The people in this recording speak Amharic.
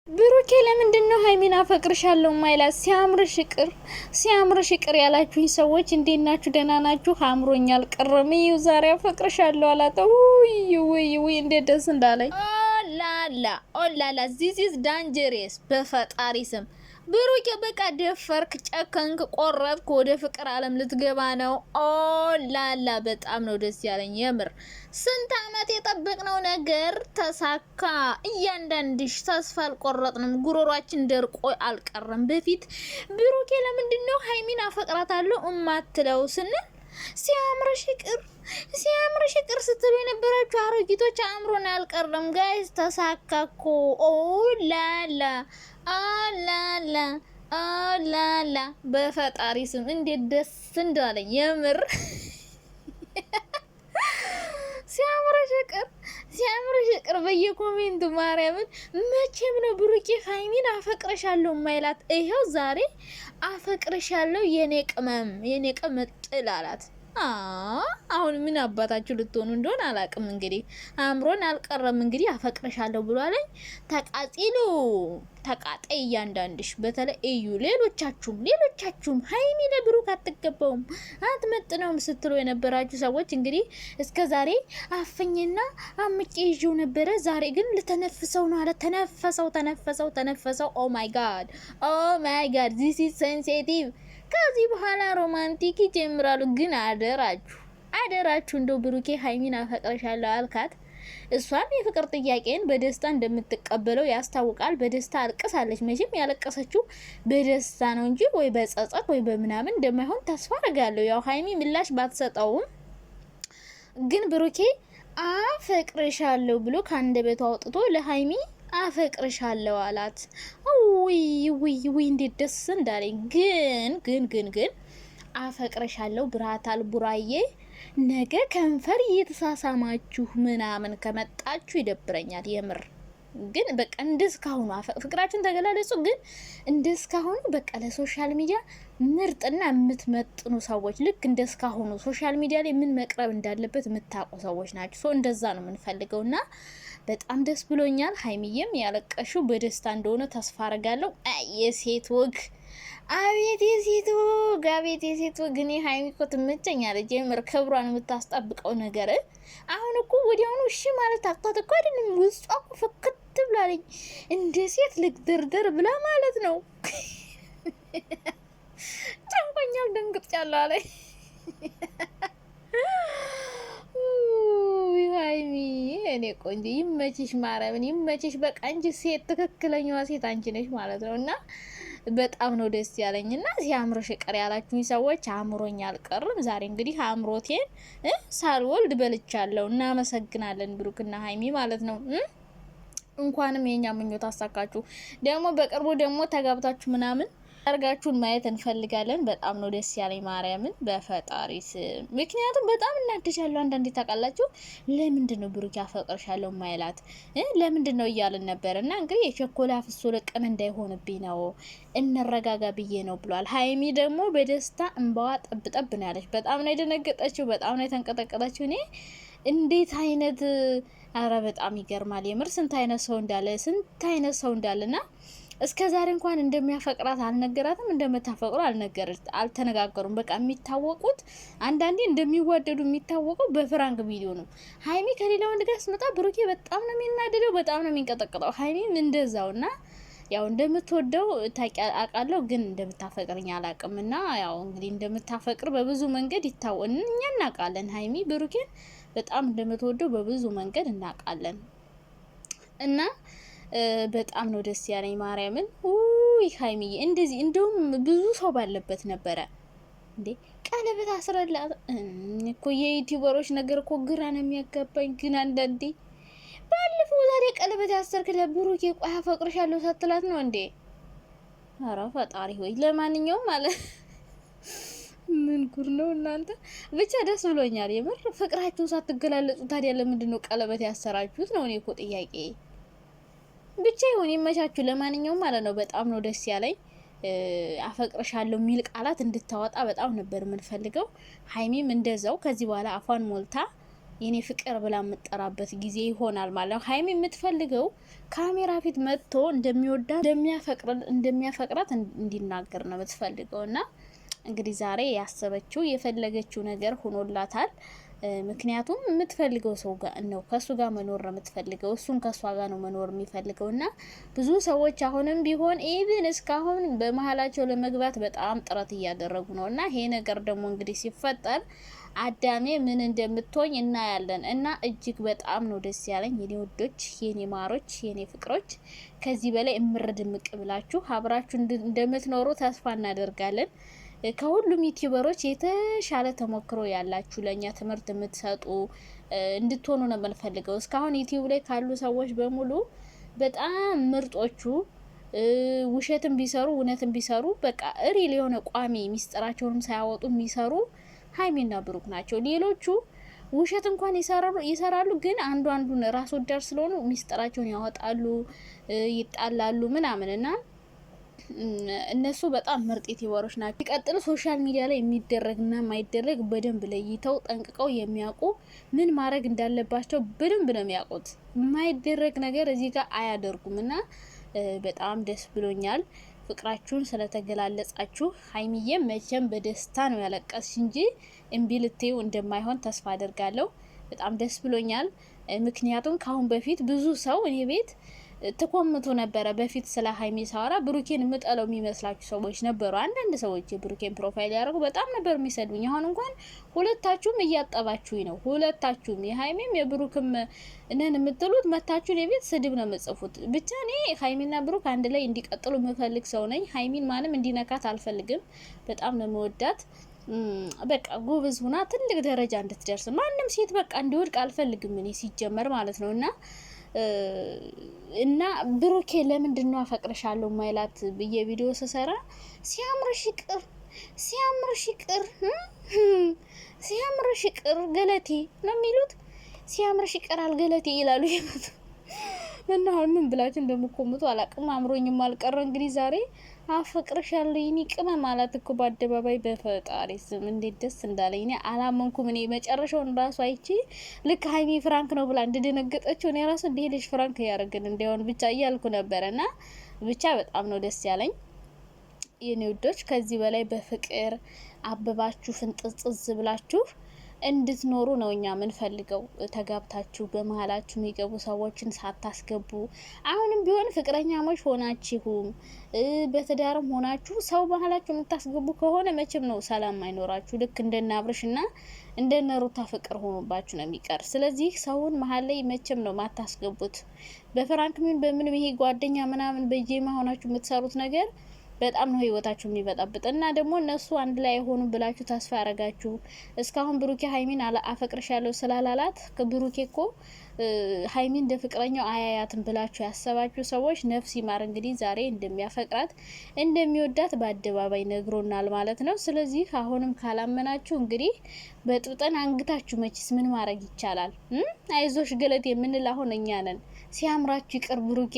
ብሩኬ ለምንድነው ሀይሚን አፈቅርሻለሁ ማይላት? ሲያምርሽ ይቅር ያላችሁኝ ሰዎች እንዴት ናችሁ? ደህና ናችሁ? አምሮኛል ቅርም ዛሬ አፈቅርሻለሁ አላት። ውይ እንዴት ደስ እንዳለኝ። ኦላላ ዚስ ኢዝ ዳንጀሬስ። በፈጣሪ ስም ብሩኬ በቃ ደፈርክ፣ ጨከንክ፣ ቆረጥክ፣ ወደ ፍቅር አለም ልትገባ ነው። ኦላላ በጣም ነው ደስ ያለኝ የምር። ስንት አመት የጠበቅነው ነገር ተሳካ። እያንዳንድሽ ተስፋ አልቆረጥንም፣ ጉሮሯችን ደርቆ አልቀረም። በፊት ብሩኬ ለምንድነው ሀይሚን አፈቅራታለሁ እማትለው ስንል ሲያምርሽ ይቅር ስትሉ የነበራችሁ አሮጊቶች አእምሮን አልቀረም። ጋይስ ተሳካኮ። ኦላላ በፈጣሪ ስም እንዴት ደስ እንዳለኝ የምር። ሲያምርሽ ይቅር በየኮሜንቱ ማርያምን። መቼም ነው ብሩኬ ሀይሚን አፈቅርሻለሁ ማይላት? ይሄው ዛሬ አፈቅርሻለሁ የኔ ቅምጥል አላት። አሁን ምን አባታችሁ ልትሆኑ እንደሆነ አላቅም። እንግዲህ አእምሮን አልቀረም። እንግዲህ አፈቅርሻለሁ ብሏለኝ። ተቃጠይ እያንዳንድሽ፣ በተለይ እዩ። ሌሎቻችሁም ሀይሚ ለብሩክ አትገባውም አትመጥነውም ስትሉ የነበራችሁ ሰዎች እንግዲህ እስከ ዛሬ አፍኝና አምቄ ይዤው ነበረ። ዛሬ ግን ልተነፍሰው ነው አለ። ተነፈሰው። ኦ ማይ ጋድ ዚስ ኢዝ ሴንሲቲቭ። ከዚህ በኋላ ሮማንቲክ ይጀምራሉ። ግን አደራችሁ እንደው ብሩኬ ሀይሚን አፈቅረሻለሁ አልካት። እሷም የፍቅር ጥያቄን በደስታ እንደምትቀበለው ያስታውቃል። በደስታ አልቅሳለች። መቼም ያለቀሰችው በደስታ ነው እንጂ ወይ በጸጸት ወይ በምናምን እንደማይሆን ተስፋ አደርጋለሁ። ያው ሀይሚ ምላሽ ባትሰጠውም ግን ብሩኬ አፈቅርሻለሁ ብሎ ከአንደበቱ አውጥቶ ለሀይሚ አፈቅርሻለሁ አላት። ውይ እንዴት ደስ እንዳለኝ። ግን አፈቅርሻለሁ ብራታል ቡራዬ። ነገ ከንፈር እየተሳሳማችሁ ምናምን ከመጣችሁ ይደብረኛል የምር። ግን በቃ እንደስካሁኑ ፍቅራችን ተገላለጹ። ግን እንደስካሁኑ በቃ ለሶሻል ሚዲያ ምርጥና የምትመጥኑ ሰዎች፣ ልክ እንደስካሁኑ ሶሻል ሚዲያ ላይ ምን መቅረብ እንዳለበት የምታውቁ ሰዎች ናቸው። እንደዛ ነው የምንፈልገውና በጣም ደስ ብሎኛል። ሀይሚዬም ያለቀሽው በደስታ እንደሆነ ተስፋ አረጋለሁ። የሴት ወግ አቤት የሴት ወግ። እኔ ሀይሚ እኮ ትመቸኛለች የምር። ክብሯን የምታስጠብቀው ነገር አሁን እኮ ወዲያውኑ እሺ ማለት አቅቷት እኮ አይደለም። ውስጧ እኮ ፍክት ብላለኝ። እንደ ሴት ልግደርደር ብላ ማለት ነው። ጨንቆኛል፣ ደንግጫለሁ አለኝ። ሀይሚ እኔ ቆንጆ ይመችሽ፣ ማርያምን ይመችሽ። በቃ እንጂ ሴት ትክክለኛዋ ሴት አንቺ ነሽ ማለት ነው። እና በጣም ነው ደስ ያለኝ። እና ሲያምርሽ ይቅር ያላችሁኝ ሰዎች አእምሮኝ አልቀርም። ዛሬ እንግዲህ አእምሮቴን ሳልወልድ በልቻለሁ። እናመሰግናለን ብሩክና ሀይሚ ማለት ነው። እንኳንም የኛ ምኞት አሳካችሁ። ደግሞ በቅርቡ ደግሞ ተጋብታችሁ ምናምን አርጋችሁን ማየት እንፈልጋለን። በጣም ነው ደስ ያለኝ ማርያምን በፈጣሪ ስም። ምክንያቱም በጣም እናድሻለሁ። አንዳንዴ ታውቃላችሁ ለምንድን ነው ብሩክ ያፈቅርሻለሁ ማይላት ለምንድን ነው እያልን ነበር። እና እንግዲህ የቸኮላ ፍሶ ለቀም እንዳይሆንብኝ ነው እንረጋጋ ብዬ ነው ብሏል። ሀይሚ ደግሞ በደስታ እንባዋ ጠብጠብ ነው ያለች። በጣም ነው የደነገጠችው፣ በጣም ነው የተንቀጠቀጠችው። እኔ እንዴት አይነት አረ በጣም ይገርማል የምር። ስንት አይነት ሰው እንዳለና እስከ ዛሬ እንኳን እንደሚያፈቅራት አልነገራትም፣ እንደምታፈቅሩ አልተነጋገሩም። በቃ የሚታወቁት አንዳንዴ እንደሚዋደዱ የሚታወቀው በፍራንክ ቪዲዮ ነው። ሀይሚ ከሌላ ወንድ ጋር ስትመጣ ብሩኬ በጣም ነው የሚናደደው፣ በጣም ነው የሚንቀጠቀጠው። ሀይሚም እንደዛውና ያው እንደምትወደው አውቃለሁ፣ ግን እንደምታፈቅርኝ አላውቅምና ያው እንግዲህ እንደምታፈቅር በብዙ መንገድ እኛ እናውቃለን። ሀይሚ ብሩኬን በጣም እንደምትወደው በብዙ መንገድ እናውቃለን እና በጣም ነው ደስ ያለኝ ማርያምን። ሀይሚዬ እንደዚህ እንደውም ብዙ ሰው ባለበት ነበረ እንዴ ቀለበት አስረላት እኮ። የዩቲዩበሮች ነገር እኮ ግራ ነው የሚያጋባኝ። ግን አንዳንዴ ባለፈው ዛሬ ቀለበት ያሰርክለት ብሩኬ ቆይ አፈቅርሻለሁ ሳትላት ነው እንዴ? ኧረ ፈጣሪ ሆይ። ለማንኛውም ማለት ምን ጉር ነው እናንተ። ብቻ ደስ ብሎኛል የምር። ፍቅራችሁን ሳትገላለጹ ታዲያ ለምንድን ነው ቀለበት ያሰራችሁት ነው እኔ እኮ ጥያቄ። ብቻ ይሁን ይመቻችሁ። ለማንኛውም ማለት ነው በጣም ነው ደስ ያለኝ። አፈቅርሻለሁ የሚል ቃላት እንድታወጣ በጣም ነበር የምንፈልገው። ሀይሚም እንደዛው ከዚህ በኋላ አፏን ሞልታ የኔ ፍቅር ብላ የምጠራበት ጊዜ ይሆናል ማለት ነው። ሀይሚ የምትፈልገው ካሜራ ፊት መጥቶ እንደሚወዳት እንደሚያፈቅራት እንዲናገር ነው የምትፈልገው። እና እንግዲህ ዛሬ ያሰበችው የፈለገችው ነገር ሆኖላታል። ምክንያቱም የምትፈልገው ሰው ጋር ነው፣ ከሱ ጋር መኖር ነው የምትፈልገው፣ እሱም ከሷ ጋር ነው መኖር የሚፈልገው። እና ብዙ ሰዎች አሁንም ቢሆን ኢቭን እስካሁን በመሀላቸው ለመግባት በጣም ጥረት እያደረጉ ነው። እና ይሄ ነገር ደግሞ እንግዲህ ሲፈጠር አዳሜ ምን እንደምትሆኝ እናያለን። እና እጅግ በጣም ነው ደስ ያለኝ የኔ ውዶች፣ የኔ ማሮች፣ የኔ ፍቅሮች። ከዚህ በላይ እምርድምቅ ብላችሁ አብራችሁ እንደምትኖሩ ተስፋ እናደርጋለን። ከሁሉም ዩቲዩበሮች የተሻለ ተሞክሮ ያላችሁ ለኛ ትምህርት የምትሰጡ እንድትሆኑ ነው የምንፈልገው። እስካሁን ዩቲዩብ ላይ ካሉ ሰዎች በሙሉ በጣም ምርጦቹ ውሸትም ቢሰሩ እውነትም ቢሰሩ በቃ ሪል የሆነ ቋሚ ሚስጥራቸውንም ሳያወጡ የሚሰሩ ሀይሚና ብሩክ ናቸው። ሌሎቹ ውሸት እንኳን ይሰራሉ፣ ግን አንዱን ራስ ወዳድ ስለሆኑ ሚስጥራቸውን ያወጣሉ፣ ይጣላሉ ምናምን እና እነሱ በጣም ምርጥ ዩቲዩበሮች ናቸው። ሲቀጥል ሶሻል ሚዲያ ላይ የሚደረግና የማይደረግ በደንብ ለይተው ጠንቅቀው የሚያውቁ ምን ማድረግ እንዳለባቸው በደንብ ነው የሚያውቁት። የማይደረግ ነገር እዚህ ጋር አያደርጉም እና በጣም ደስ ብሎኛል ፍቅራችሁን ስለተገላለጻችሁ። ሀይሚዬም መቼም በደስታ ነው ያለቀስሽ እንጂ እምቢ ልትዩ እንደማይሆን ተስፋ አደርጋለሁ። በጣም ደስ ብሎኛል። ምክንያቱም ካሁን በፊት ብዙ ሰው እኔ ቤት ተኮምቶ ነበረ። በፊት ስለ ሀይሚ ሳወራ ብሩኬን የምጠለው የሚመስላችሁ ሰዎች ነበሩ። አንዳንድ ሰዎች የብሩኬን ፕሮፋይል ያደረጉ በጣም ነበር የሚሰዱኝ። አሁን እንኳን ሁለታችሁም እያጠባችሁኝ ነው። ሁለታችሁም የሀይሚም የብሩክም ነን የምትሉት መታችሁን የቤት ስድብ ነው የምጽፉት። ብቻ እኔ ሀይሚና ብሩክ አንድ ላይ እንዲቀጥሉ የምፈልግ ሰው ነኝ። ሀይሚን ማንም እንዲነካት አልፈልግም። በጣም ነው የምወዳት። በቃ ጎበዝ ሁና ትልቅ ደረጃ እንድትደርስ ማንም ሴት በቃ እንዲወድቅ አልፈልግም እኔ ሲጀመር ማለት ነው። እና ብሩኬ ለምንድነው አፈቅርሻለሁ ማይላት ብዬ ቪዲዮ ስሰራ ሲያምርሽ ይቅር ገለቴ ነው የሚሉት። ሲያምርሽ ይቀራል ገለቴ ይላሉ ይመጡ እና አሁን ምን ብላችሁ እንደምቆምጡ አላቅም። አምሮኝም አልቀረ እንግዲህ ዛሬ አፈቅርሻለሁ ይኒ ቅመ ማለት እኮ በአደባባይ በፈጣሪ ስም እንዴት ደስ እንዳለኝ እኔ አላመንኩም። እኔ መጨረሻውን ራሱ አይቼ ልክ ሀይሚ ፍራንክ ነው ብላ እንደደነገጠችው እኔ ራሱ እንደሄደች ፍራንክ ያደርግን እንዲሆን ብቻ እያልኩ ነበረና ብቻ በጣም ነው ደስ ያለኝ የኔ ውዶች። ከዚህ በላይ በፍቅር አበባችሁ ፍንጥዝጥዝ ብላችሁ እንድትኖሩ ነው እኛ የምንፈልገው። ተጋብታችሁ በመሀላችሁ የሚገቡ ሰዎችን ሳታስገቡ፣ አሁንም ቢሆን ፍቅረኛሞች ሆናችሁም በትዳርም ሆናችሁ ሰው መሀላችሁ የምታስገቡ ከሆነ መቼም ነው ሰላም አይኖራችሁ። ልክ እንደነ አብርሽና እንደነ ሩታ ፍቅር ሆኖባችሁ ነው የሚቀር። ስለዚህ ሰውን መሀል ላይ መቼም ነው ማታስገቡት። በፍራንክ ምን በምን ይሄ ጓደኛ ምናምን በጄማ ሆናችሁ የምትሰሩት ነገር በጣም ነው ህይወታችሁ የሚበጣብጥ። እና ደግሞ እነሱ አንድ ላይ አይሆኑ ብላችሁ ተስፋ ያረጋችሁ እስካሁን ብሩኬ ሀይሚን አፈቅርሻለሁ ስላላላት ብሩኬ እኮ ሀይሚን እንደ ፍቅረኛው አያያትን ብላችሁ ያሰባችሁ ሰዎች ነፍስ ይማር። እንግዲህ ዛሬ እንደሚያፈቅራት እንደሚወዳት በአደባባይ ነግሮናል ማለት ነው። ስለዚህ አሁንም ካላመናችሁ እንግዲህ በጥብጠን አንግታችሁ መችስ ምን ማድረግ ይቻላል? አይዞሽ ገለቴ የምንል አሁን እኛ ነን። ሲያምራችሁ ይቅር ብሩኬ